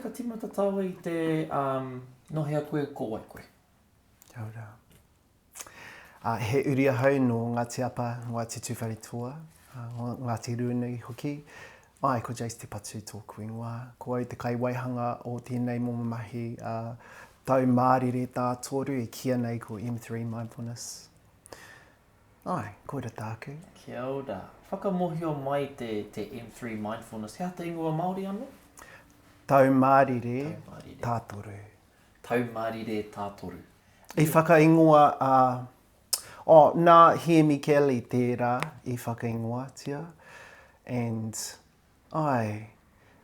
Ka timata taua I te nohea koe ko wai koe. Kia ora. He uri ahau no Ngāti Apa, Ngāti Tuwharitua, Ngāti Runui hoki. Ai, ko Jace te patu tōku ingoa. Ko au te kaiwaihanga o tēnei momomahi tau mārire tā toru I kia nei ko M3 Mindfulness. Ai, koira tāku. Kia ora. Whakamohio mai te M3 Mindfulness. Hea te ingoa Māori anō? Tau mārire Taumārire. tā toru. Taumārire tātoru. I whakaingoa nā He Mikeli tērā I whakaingoa tia. And ai,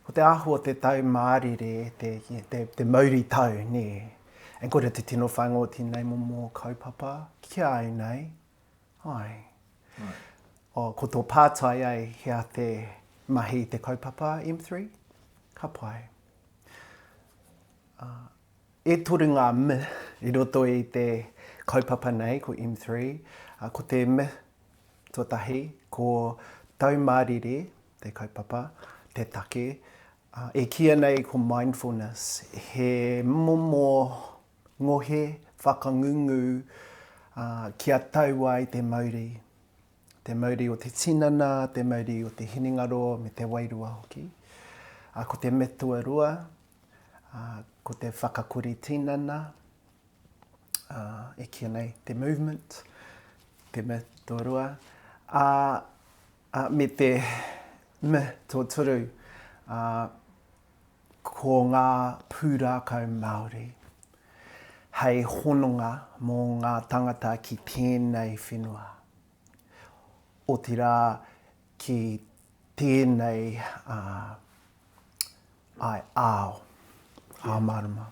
ko te āhua te tau mārire, te mauri tau, ne. And kore te tino whango tēnei momo kaupapa, kia au nei. Ai. Ko tō pātai ai hea te mahi te kaupapa M3, ka pai. E toru ngā me I roto I te kaupapa nei ko M3, ko te me tuatahi, ko taumārire, te kaupapa, te take, e kia nei ko mindfulness, he momo ngohe, whakangungu, kia tau ai te mauri. Te mauri o te tinana, te mauri o te hinengaro, me te wairua hoki. Ko te me tuarua, ko te whakakuri tinana, e kia nei te movement, te me tuarua. Me te me tōturu, ko ngā pūrākau Māori. Hei hononga mō ngā tangata ki tēnei whenua. O te rā ki tēnei ai ao, ao marama.